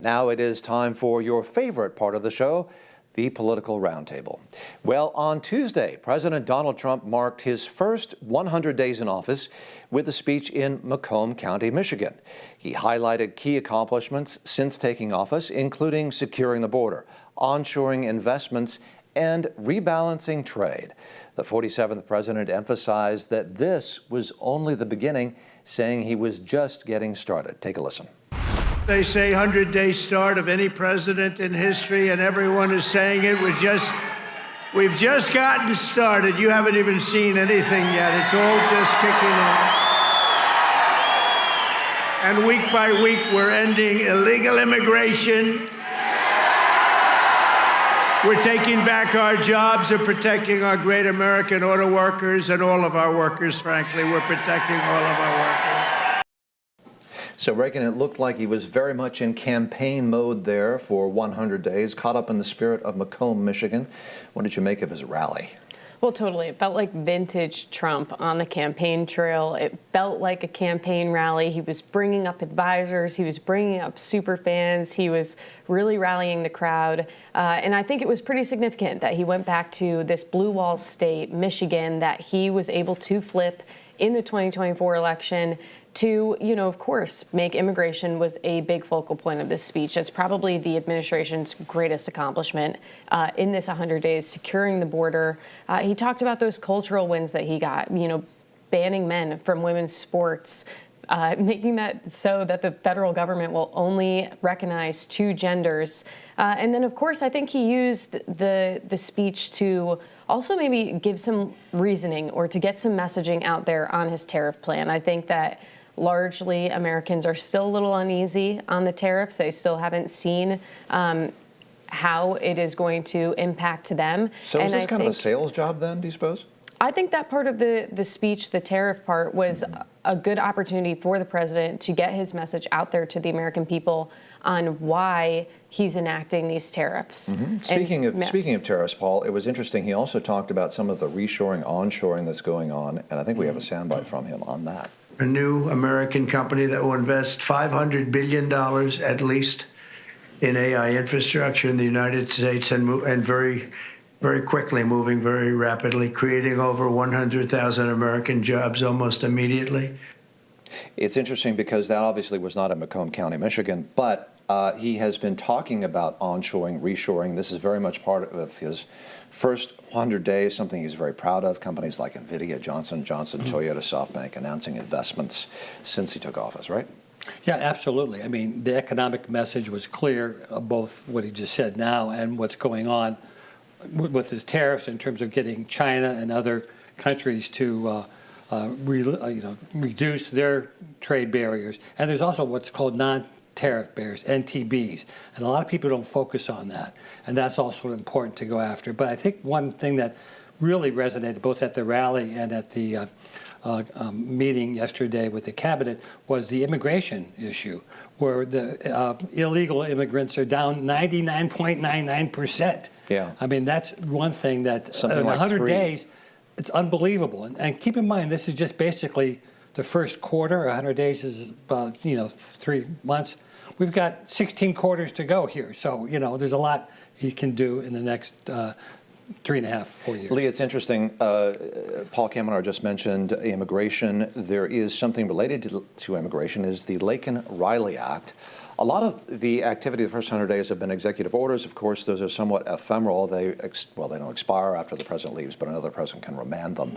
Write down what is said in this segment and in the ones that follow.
Now it is time for your favorite part of the show, the Political Roundtable. Well, on Tuesday, President Donald Trump marked his first 100 days in office with a speech in Macomb County, Michigan. He highlighted key accomplishments since taking office, including securing the border, onshoring investments, and rebalancing trade. The 47th president emphasized that this was only the beginning, saying he was just getting started. Take a listen. They say 100-day start of any president in history, and everyone is saying it. We've just gotten started. You haven't even seen anything yet. It's all just kicking in. And week by week, we're ending illegal immigration. We're taking back our jobs and protecting our great American auto workers and all of our workers, frankly. We're protecting all of our workers. So, Reagan, it looked like he was very much in campaign mode there for 100 days, caught up in the spirit of Macomb, Michigan. What did you make of his rally? Well, totally. It felt like vintage Trump on the campaign trail. It felt like a campaign rally. He was bringing up advisors. He was bringing up super fans. He was really rallying the crowd. And I think it was pretty significant that he went back to this blue wall state, Michigan, that he was able to flip in the 2024 election to, of course, make immigration was a big focal point of this speech. It's probably the administration's greatest accomplishment in this 100 days, securing the border. He talked about those cultural wins that he got, banning men from women's sports, making that so that the federal government will only recognize two genders. And then, of course, I think he used the speech to also maybe give some reasoning or to get some messaging out there on his tariff plan. I think that largely Americans are still a little uneasy on the tariffs. They still haven't seen how it is going to impact them. So is this kind of a sales job then, do you suppose? I think that part of the speech, the tariff part, was a good opportunity for the president to get his message out there to the American people on why he's enacting these tariffs. Speaking of tariffs, Paul, it was interesting. He also talked about some of the reshoring, onshoring that's going on, and I think we have a soundbite from him on that. A new American company that will invest $500 billion at least in AI infrastructure in the United States and very, very quickly, moving very rapidly, creating over 100,000 American jobs almost immediately. It's interesting because that obviously was not in Macomb County, Michigan, but he has been talking about onshoring, reshoring. This is very much part of his first 100 days, something he's very proud of. Companies like NVIDIA, Johnson & Johnson, Toyota, SoftBank announcing investments since he took office, right? Yeah, absolutely. I mean, the economic message was clear, both what he just said now and what's going on with his tariffs in terms of getting China and other countries to reduce their trade barriers. And there's also what's called non-tariff barriers, NTBs. And a lot of people don't focus on that. And that's also important to go after. But I think one thing that really resonated both at the rally and at the meeting yesterday with the cabinet was the immigration issue, where the illegal immigrants are down 99.99%. Yeah. I mean, that's one thing that something in like 100 3 days, it's unbelievable. And keep in mind, this is just basically the first quarter. 100 days is about, 3 months. We've got 16 quarters to go here. So, there's a lot he can do in the next 3.5, 4 years. Lee, it's interesting. Paul Kamenar just mentioned immigration. There is something related to immigration, is the Laken Riley Act. A lot of the activity the first 100 days have been executive orders. Of course, those are somewhat ephemeral. They don't expire after the president leaves, but another president can remand them.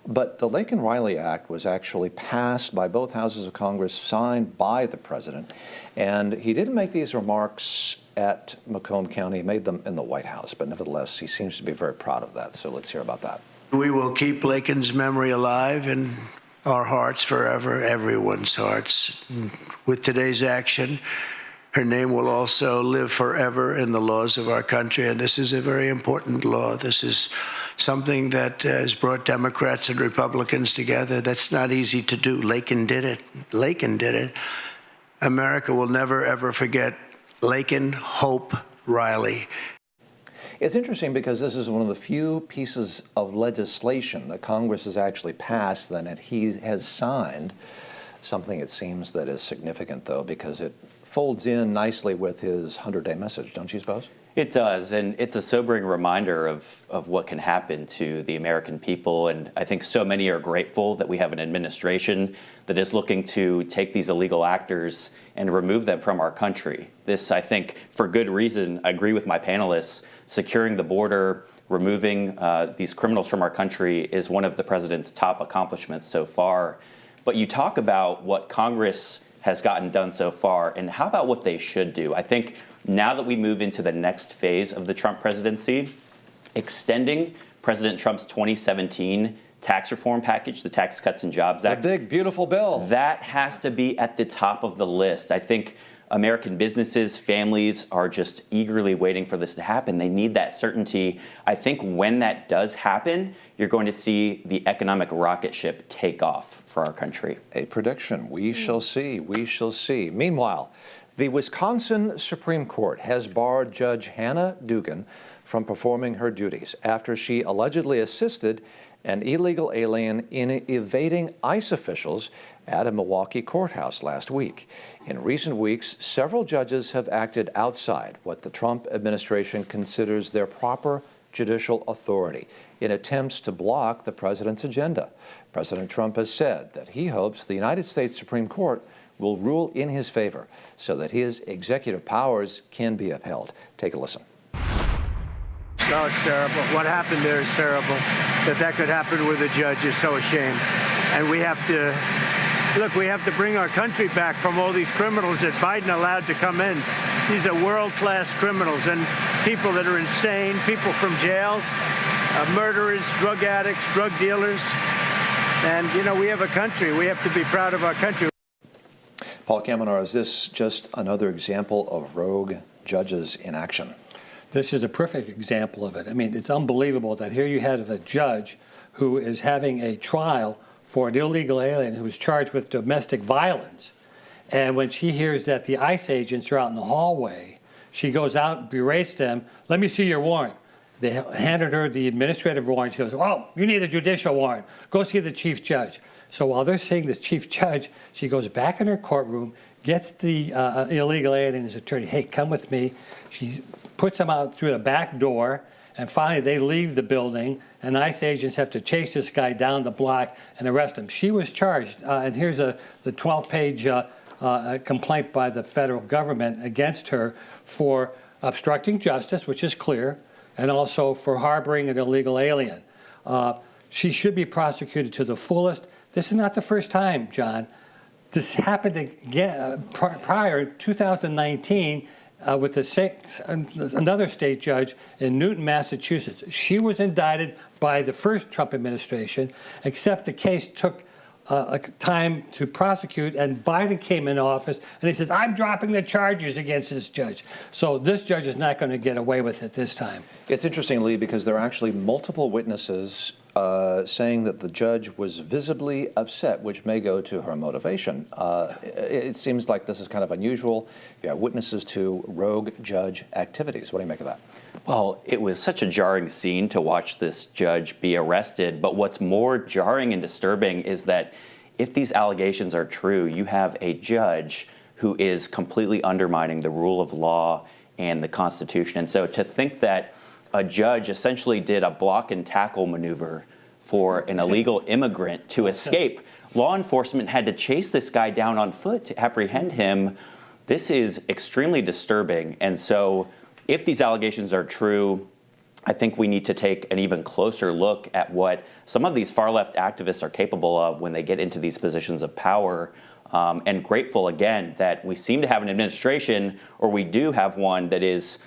But the Laken Riley Act was actually passed by both houses of Congress, signed by the president. And he didn't make these remarks at Macomb County. He made them in the White House. But nevertheless, he seems to be very proud of that. So let's hear about that. We will keep Laken's memory alive in our hearts forever, everyone's hearts. With today's action, her name will also live forever in the laws of our country, and this is a very important law. This is something that has brought Democrats and Republicans together. That's not easy to do. Laken did it. Laken did it. America will never, ever forget Laken Hope Riley. It's interesting because this is one of the few pieces of legislation that Congress has actually passed that he has signed. Something it seems that is significant, though, because it folds in nicely with his 100-day message, don't you suppose? It does, and it's a sobering reminder of what can happen to the American people, and I think so many are grateful that we have an administration that is looking to take these illegal actors and remove them from our country. This, I think, for good reason, I agree with my panelists, securing the border, removing these criminals from our country is one of the president's top accomplishments so far. But you talk about what Congress has gotten done so far, and how about what they should do? I think now that we move into the next phase of the Trump presidency, extending President Trump's 2017 tax reform package, the Tax Cuts and Jobs Act. A big, beautiful bill. That has to be at the top of the list. I think American businesses, families are just eagerly waiting for this to happen. They need that certainty. I think when that does happen, you're going to see the economic rocket ship take off for our country. A prediction. We shall see. We shall see. Meanwhile, the Wisconsin Supreme Court has barred Judge Hannah Dugan from performing her duties after she allegedly assisted an illegal alien in evading ICE officials at a Milwaukee courthouse last week. In recent weeks, several judges have acted outside what the Trump administration considers their proper judicial authority in attempts to block the president's agenda. President Trump has said that he hopes the United States Supreme Court will rule in his favor so that his executive powers can be upheld. Take a listen. No, it's terrible. What happened there is terrible. That could happen with a judge is so ashamed. And we have to, look, we have to bring our country back from all these criminals that Biden allowed to come in. These are world-class criminals and people that are insane, people from jails, murderers, drug addicts, drug dealers. And, you know, we have a country. We have to be proud of our country. Paul Kamenar, is this just another example of rogue judges in action? This is a perfect example of it. I mean, it's unbelievable that here you have a judge who is having a trial for an illegal alien who is charged with domestic violence. And when she hears that the ICE agents are out in the hallway, she goes out and berates them. Let me see your warrant. They handed her the administrative warrant. She goes, oh, you need a judicial warrant. Go see the chief judge. So while they're seeing the chief judge, she goes back in her courtroom, gets the illegal alien's attorney, hey, come with me. She puts him out through the back door, and finally they leave the building, and ICE agents have to chase this guy down the block and arrest him. She was charged, and here's the 12-page complaint by the federal government against her for obstructing justice, which is clear, and also for harboring an illegal alien. She should be prosecuted to the fullest. This is not the first time, John. This happened again prior, 2019, with another state judge in Newton, Massachusetts. She was indicted by the first Trump administration, except the case took time to prosecute, and Biden came in office, and he says, I'm dropping the charges against this judge. So this judge is not going to get away with it this time. It's interesting, Lee, because there are actually multiple witnesses saying that the judge was visibly upset, which may go to her motivation. It seems like this is kind of unusual. You have witnesses to rogue judge activities. What do you make of that? Well, it was such a jarring scene to watch this judge be arrested. But what's more jarring and disturbing is that if these allegations are true, you have a judge who is completely undermining the rule of law and the Constitution. And so to think that a judge essentially did a block and tackle maneuver for an illegal immigrant to escape. Law enforcement had to chase this guy down on foot to apprehend him. This is extremely disturbing. And so if these allegations are true, I think we need to take an even closer look at what some of these far-left activists are capable of when they get into these positions of power. And grateful, again, that we seem to have an administration, or we do have one, that is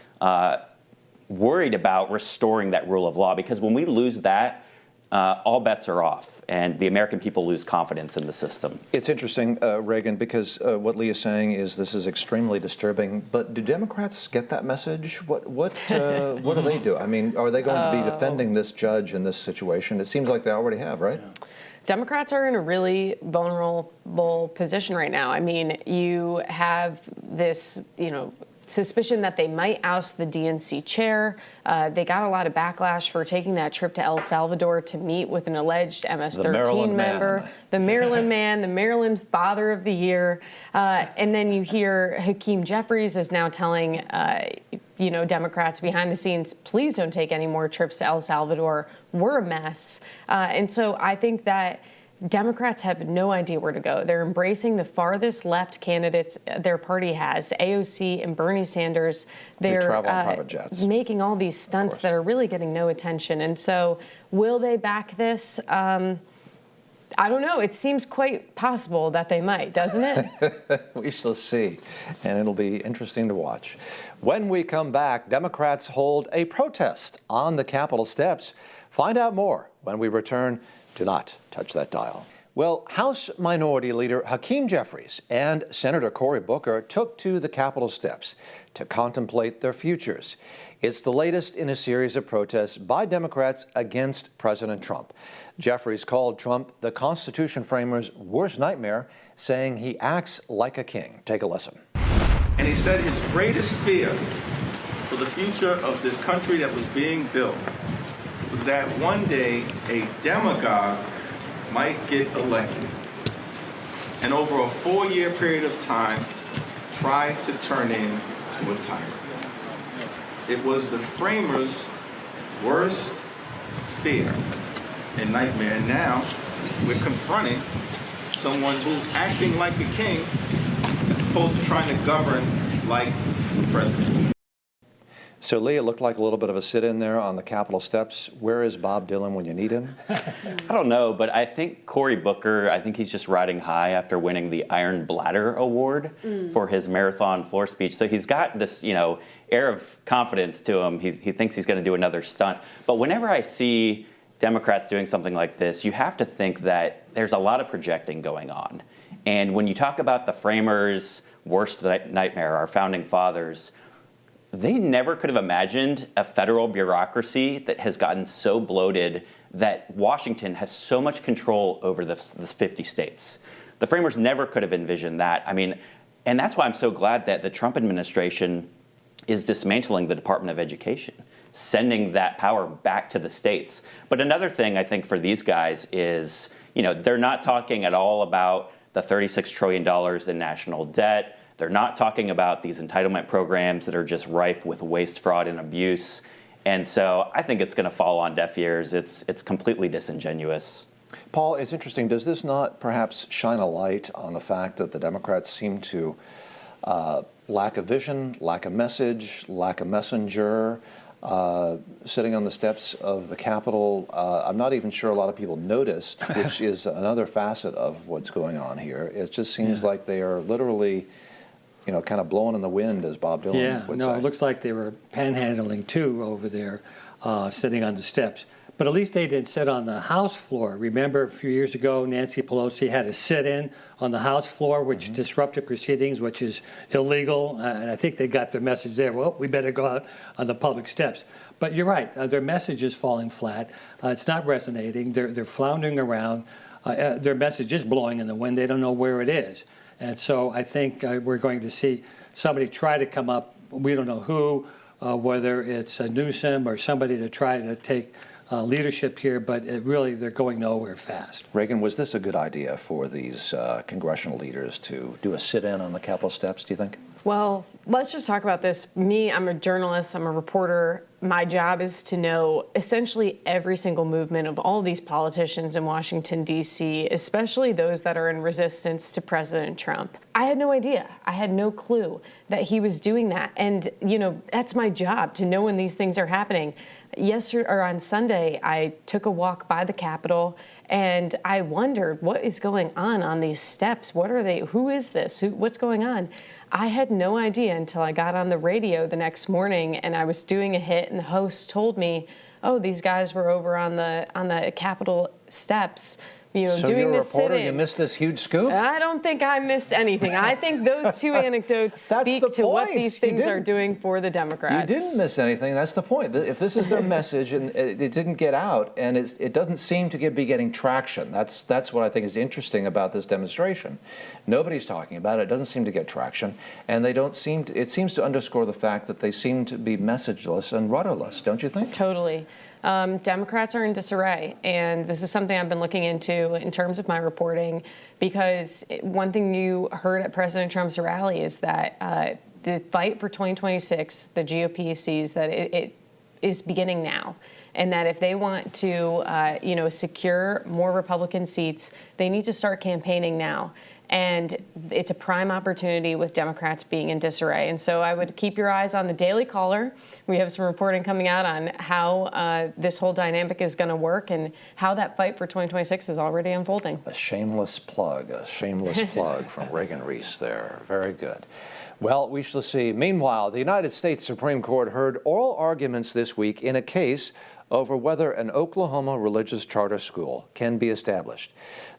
worried about restoring that rule of law, because when we lose that, all bets are off, and the American people lose confidence in the system. It's interesting, Reagan, because what Lee is saying is this is extremely disturbing, but do Democrats get that message? What do they do? I mean, are they going to be defending this judge in this situation? It seems like they already have, right? Yeah. Democrats are in a really vulnerable position right now. I mean, you have this, suspicion that they might oust the DNC chair. They got a lot of backlash for taking that trip to El Salvador to meet with an alleged MS-13 member. The Maryland man, the Maryland Father of the Year. And then you hear Hakeem Jeffries is now telling Democrats behind the scenes, please don't take any more trips to El Salvador. We're a mess. And so I think that Democrats have no idea where to go. They're embracing the farthest left candidates their party has, AOC and Bernie Sanders. They're travel on private jets. Making all these stunts that are really getting no attention. And so will they back this? I don't know. It seems quite possible that they might, doesn't it? We shall see, and it'll be interesting to watch. When we come back, Democrats hold a protest on the Capitol steps. Find out more when we return. Do not touch that dial. Well, House Minority Leader Hakeem Jeffries and Senator Cory Booker took to the Capitol steps to contemplate their futures. It's the latest in a series of protests by Democrats against President Trump. Jeffries called Trump the Constitution framers' worst nightmare, saying he acts like a king. Take a listen. And he said his greatest fear for the future of this country that was being built was that one day a demagogue might get elected and over a 4-year period of time try to turn into a tyrant. It was the framers' worst fear and nightmare. And now we're confronting someone who's acting like a king as opposed to trying to govern like the president. So, Lee, it looked like a little bit of a sit-in there on the Capitol steps. Where is Bob Dylan when you need him? I don't know, but I think Cory Booker, I think he's just riding high after winning the Iron Bladder Award for his marathon floor speech. So he's got this, air of confidence to him. He thinks he's going to do another stunt. But whenever I see Democrats doing something like this, you have to think that there's a lot of projecting going on. And when you talk about the framers' worst nightmare, our founding fathers, they never could have imagined a federal bureaucracy that has gotten so bloated that Washington has so much control over the 50 states. The framers never could have envisioned that. I mean, and that's why I'm so glad that the Trump administration is dismantling the Department of Education, sending that power back to the states. But another thing I think for these guys is, they're not talking at all about the $36 trillion in national debt. They're not talking about these entitlement programs that are just rife with waste, fraud, and abuse. And so I think it's going to fall on deaf ears. It's completely disingenuous. Paul, it's interesting. Does this not perhaps shine a light on the fact that the Democrats seem to lack a vision, lack a message, lack a messenger, sitting on the steps of the Capitol? I'm not even sure a lot of people noticed, which is another facet of what's going on here. It just seems like they are literally kind of blowing in the wind, as Bob Dylan would say. It looks like they were panhandling too over there, sitting on the steps. But at least they didn't sit on the House floor. Remember a few years ago, Nancy Pelosi had a sit-in on the House floor, which disrupted proceedings, which is illegal. And I think they got their message there. Well, we better go out on the public steps. But you're right. Their message is falling flat. It's not resonating. They're floundering around. Their message is blowing in the wind. They don't know where it is. And so I think we're going to see somebody try to come up, we don't know who, whether it's Newsom or somebody to try to take leadership here, but they're going nowhere fast. Reagan, was this a good idea for these congressional leaders to do a sit-in on the Capitol steps, do you think? Well, let's just talk about this. I'm a journalist, I'm a reporter. My job is to know essentially every single movement of all these politicians in Washington, D.C., especially those that are in resistance to President Trump. I had no idea. I had no clue that he was doing that. And, that's my job, to know when these things are happening. On Sunday, I took a walk by the Capitol, and I wondered what is going on these steps. What are they? Who is this? What's going on? I had no idea until I got on the radio the next morning and I was doing a hit, and the host told me, oh, these guys were over on the Capitol steps So doing you're a this reporter, sit-in. you missed this huge scoop? I don't think I missed anything. I think those two anecdotes That's speak the to what point. these You things are didn't- doing for the Democrats. You didn't miss anything. That's the point. If this is their message and it didn't get out, and it doesn't seem to be getting traction. That's what I think is interesting about this demonstration. Nobody's talking about it. It doesn't seem to get traction, and they don't seem to, it seems to underscore the fact that they seem to be messageless and rudderless. Don't you think? Totally. Democrats are in disarray, and this is something I've been looking into in terms of my reporting, because one thing you heard at President Trump's rally is that the fight for 2026, the GOP sees that it is beginning now, and that if they want to, secure more Republican seats, they need to start campaigning now. And it's a prime opportunity with Democrats being in disarray. And so I would keep your eyes on the Daily Caller. We have some reporting coming out on how this whole dynamic is going to work and how that fight for 2026 is already unfolding. A shameless plug from Reagan Reese there. Very good. Well, we shall see. Meanwhile, the United States Supreme Court heard oral arguments this week in a case over whether an Oklahoma religious charter school can be established.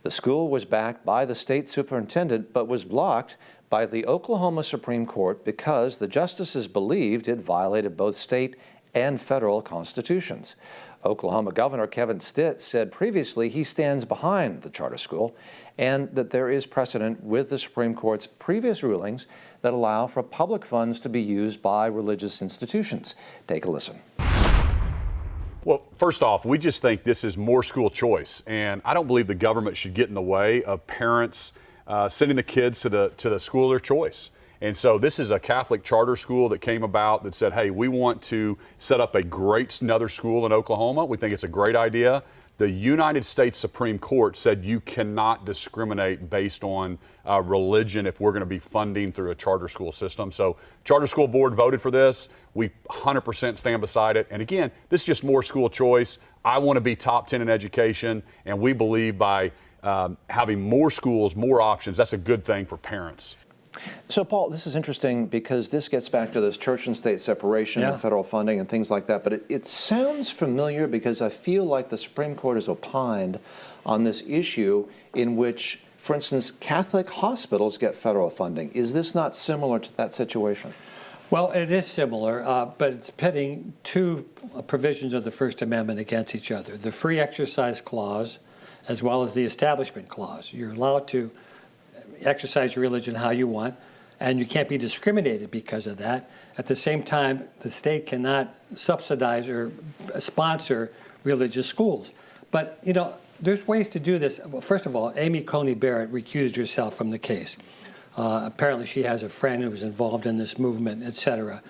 The school was backed by the state superintendent, but was blocked by the Oklahoma Supreme Court because the justices believed it violated both state and federal constitutions. Oklahoma Governor Kevin Stitt said previously he stands behind the charter school and that there is precedent with the Supreme Court's previous rulings that allow for public funds to be used by religious institutions. Take a listen. Well, first off, we just think this is more school choice, and I don't believe the government should get in the way of parents sending the kids to the school of their choice. And so this is a Catholic charter school that came about that said, hey, we want to set up another school in Oklahoma. We think it's a great idea. The United States Supreme Court said you cannot discriminate based on religion if we're going to be funding through a charter school system. So Charter School Board voted for this. We 100% stand beside it. And again, this is just more school choice. I want to be top 10 in education, and we believe by having more schools, more options, that's a good thing for parents. So, Paul, this is interesting because this gets back to this church and state separation and federal funding and things like that. But it sounds familiar because I feel like the Supreme Court has opined on this issue in which, for instance, Catholic hospitals get federal funding. Is this not similar to that situation? Well, it is similar, but it's pitting two provisions of the First Amendment against each other. The free exercise clause as well as the establishment clause. You're allowed to exercise your religion how you want, and you can't be discriminated because of that. At the same time, the state cannot subsidize or sponsor religious schools. But, there's ways to do this. Well, first of all, Amy Coney Barrett recused herself from the case. Apparently she has a friend who was involved in this movement, et cetera.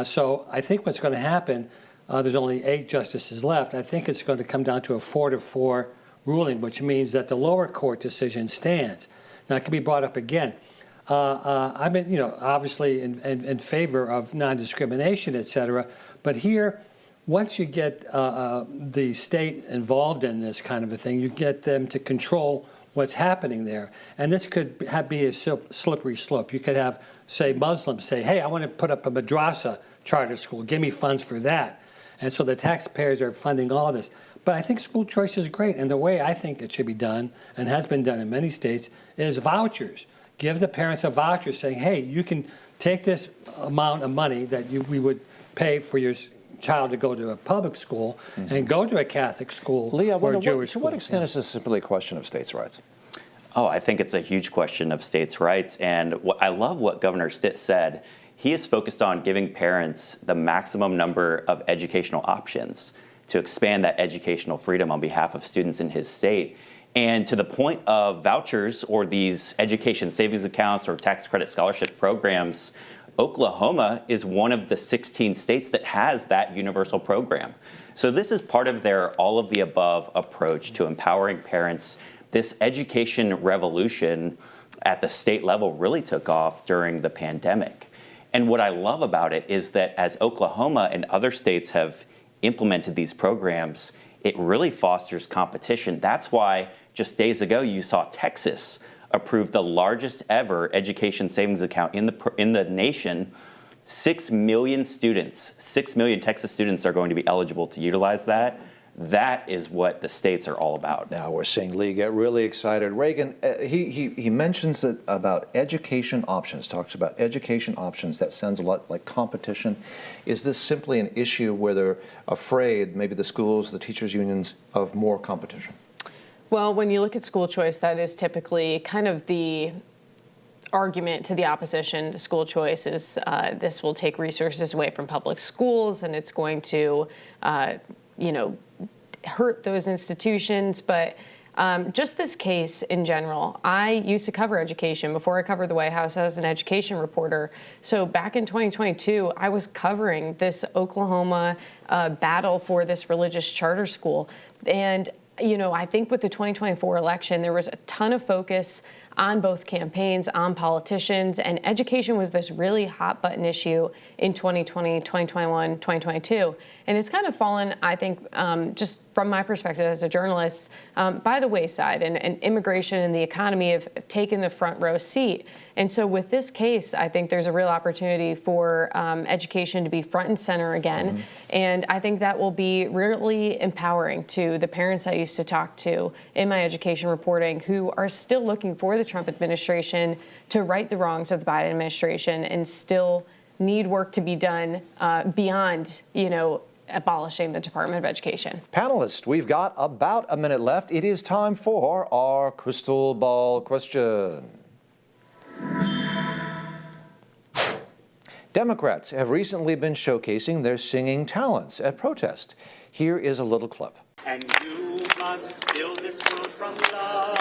So I think what's going to happen, there's only 8 justices left. I think it's going to come down to a 4-4 ruling, which means that the lower court decision stands. Now, it can be brought up again. I've been, obviously in favor of non-discrimination, et cetera. But here, once you get the state involved in this kind of a thing, you get them to control what's happening there. And this could be a slippery slope. You could have, say, Muslims say, hey, I want to put up a madrasa charter school. Give me funds for that. And so the taxpayers are funding all this. But I think school choice is great. And the way I think it should be done, and has been done in many states, is vouchers. Give the parents a voucher saying, hey, you can take this amount of money that we would pay for your child to go to a public school and go to a Catholic school or a Jewish school. To what extent is this simply a question of states' rights? Oh, I think it's a huge question of states' rights. And I love what Governor Stitt said. He is focused on giving parents the maximum number of educational options to expand that educational freedom on behalf of students in his state. And to the point of vouchers or these education savings accounts or tax credit scholarship programs, Oklahoma is one of the 16 states that has that universal program. So this is part of their all of the above approach to empowering parents. This education revolution at the state level really took off during the pandemic. And what I love about it is that as Oklahoma and other states have implemented these programs, it really fosters competition. That's why just days ago you saw Texas approve the largest ever education savings account in the nation. 6 million students, 6 million Texas students are going to be eligible to utilize that. That is what the states are all about. Now we're seeing Lee get really excited. Reagan, he mentions that about education options, talks about education options. That sounds a lot like competition. Is this simply an issue where they're afraid, maybe the schools, the teachers' unions, of more competition? Well, when you look at school choice, that is typically kind of the argument to the opposition to school choice is this will take resources away from public schools and it's going to, hurt those institutions. But just this case in general, I used to cover education. Before I covered the White House, I was an education reporter. So back in 2022, I was covering this Oklahoma battle for this religious charter school. And, I think with the 2024 election, there was a ton of focus on both campaigns, on politicians, and education was this really hot button issue in 2020, 2021, 2022. And it's kind of fallen, I think, just from my perspective as a journalist, by the wayside. And immigration and the economy have taken the front row seat. And so with this case, I think there's a real opportunity for education to be front and center again. Mm-hmm. And I think that will be really empowering to the parents I used to talk to in my education reporting who are still looking for the Trump administration to right the wrongs of the Biden administration and still need work to be done beyond, abolishing the Department of Education. Panelists, we've got about a minute left. It is time for our crystal ball question. Democrats have recently been showcasing their singing talents at protest. Here is a little clip. And you must build this world from love.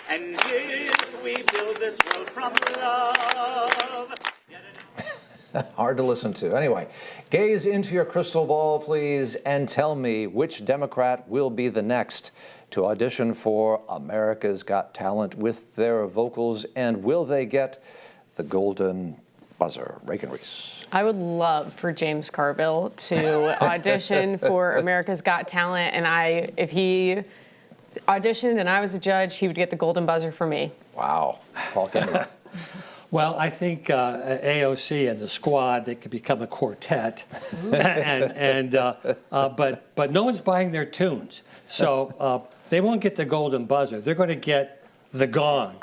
And if we build this world from love. Hard to listen to. Anyway, gaze into your crystal ball, please, and tell me which Democrat will be the next to audition for America's Got Talent with their vocals, and will they get the golden buzzer? Laken Riley. I would love for James Carville to audition for America's Got Talent, and if he auditioned and I was a judge, he would get the golden buzzer for me. Wow. Paul Kamenar. Well, I think AOC and the squad, they could become a quartet, but no one's buying their tunes, so they won't get the golden buzzer. They're going to get the gong.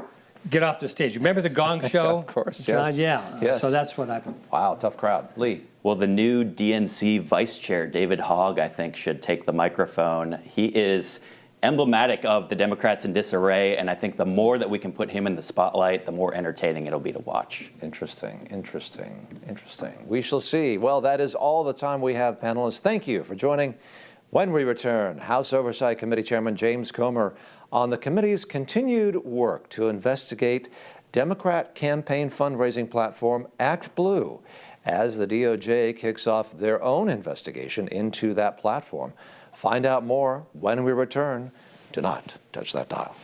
Get off the stage. Remember the Gong Show? Of course, John, yes. yeah. Yes. So that's what I've. Wow, tough crowd. Lee. Well, the new DNC vice chair, David Hogg, I think, should take the microphone. He is emblematic of the Democrats in disarray, and I think the more that we can put him in the spotlight, the more entertaining it'll be to watch. Interesting. We shall see. Well, that is all the time we have, panelists. Thank you for joining. When we return, House Oversight Committee Chairman James Comer on the committee's continued work to investigate Democrat campaign fundraising platform Act Blue as the DOJ kicks off their own investigation into that platform. Find out more when we return. Do not touch that dial.